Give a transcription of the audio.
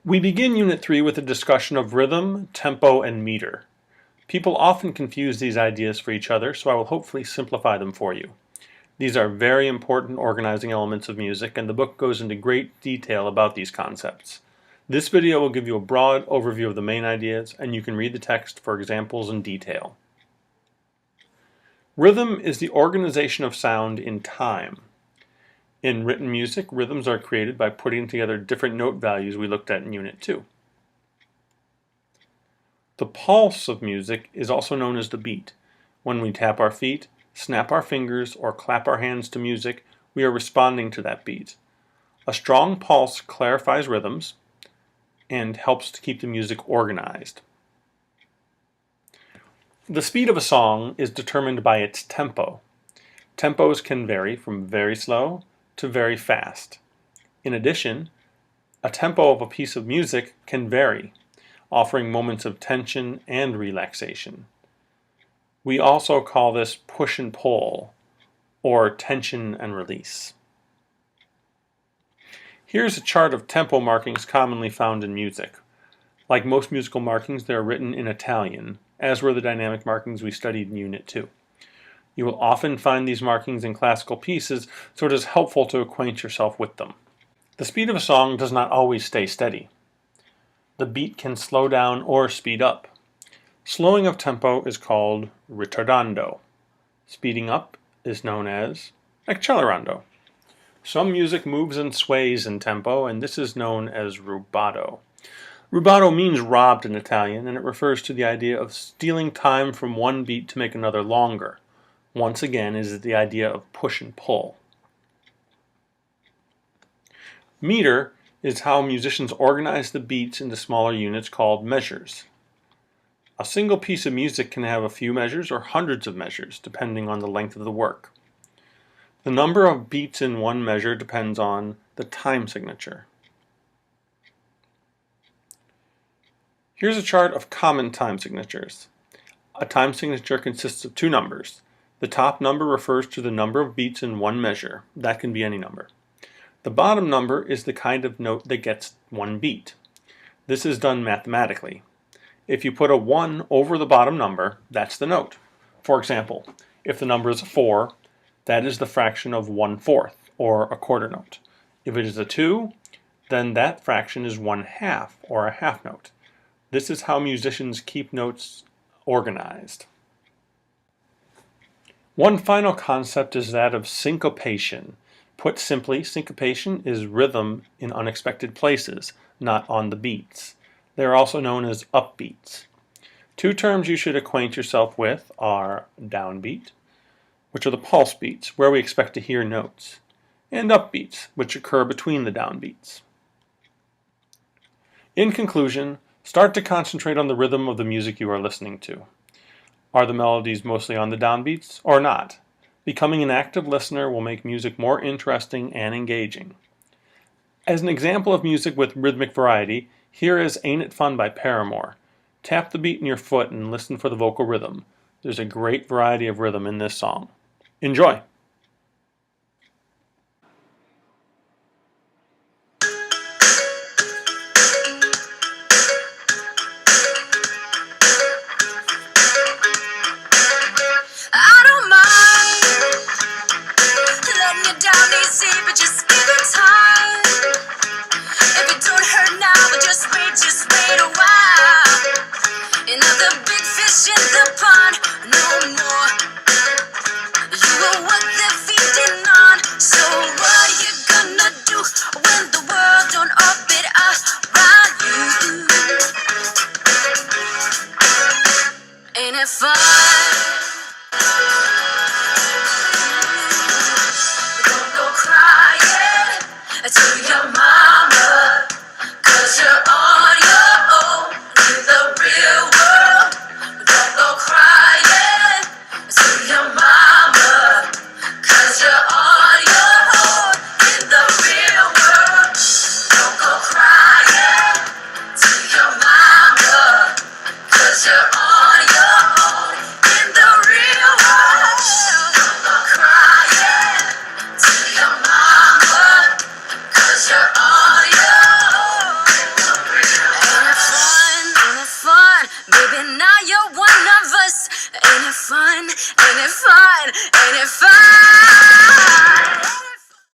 We begin Unit 3 with a discussion of rhythm, tempo, and meter. People often confuse these ideas for each other, so I will hopefully simplify them for you. These are very important organizing elements of music, and the book goes into great detail about these concepts. This video will give you a broad overview of the main ideas, and you can read the text for examples in detail. Rhythm is the organization of sound in time. In written music, rhythms are created by putting together different note values we looked at in Unit 2. The pulse of music is also known as the beat. When we tap our feet, snap our fingers, or clap our hands to music, we are responding to that beat. A strong pulse clarifies rhythms and helps to keep the music organized. The speed of a song is determined by its tempo. Tempos can vary from very slow to very fast. In addition, a tempo of a piece of music can vary, offering moments of tension and relaxation. We also call this push and pull, or tension and release. Here's a chart of tempo markings commonly found in music. Like most musical markings, they are written in Italian, as were the dynamic markings we studied in Unit 2. You will often find these markings in classical pieces, so it is helpful to acquaint yourself with them. The speed of a song does not always stay steady. The beat can slow down or speed up. Slowing of tempo is called ritardando. Speeding up is known as accelerando. Some music moves and sways in tempo, and this is known as rubato. Rubato means robbed in Italian, and it refers to the idea of stealing time from one beat to make another longer. Once again, is the idea of push and pull. Meter is how musicians organize the beats into smaller units called measures. A single piece of music can have a few measures or hundreds of measures, depending on the length of the work. The number of beats in one measure depends on the time signature. Here's a chart of common time signatures. A time signature consists of two numbers. The top number refers to the number of beats in one measure. That can be any number. The bottom number is the kind of note that gets one beat. This is done mathematically. If you put a 1 over the bottom number, that's the note. For example, if the number is a 4, that is the fraction of 1/4, or a quarter note. If it is a 2, then that fraction is 1/2, or a half note. This is how musicians keep notes organized. One final concept is that of syncopation. Put simply, syncopation is rhythm in unexpected places, not on the beats. They are also known as upbeats. Two terms you should acquaint yourself with are downbeat, which are the pulse beats, where we expect to hear notes, and upbeats, which occur between the downbeats. In conclusion, start to concentrate on the rhythm of the music you are listening to. Are the melodies mostly on the downbeats or not? Becoming an active listener will make music more interesting and engaging. As an example of music with rhythmic variety, here is Ain't It Fun by Paramore. Tap the beat in your foot and listen for the vocal rhythm. There's a great variety of rhythm in this song. Enjoy!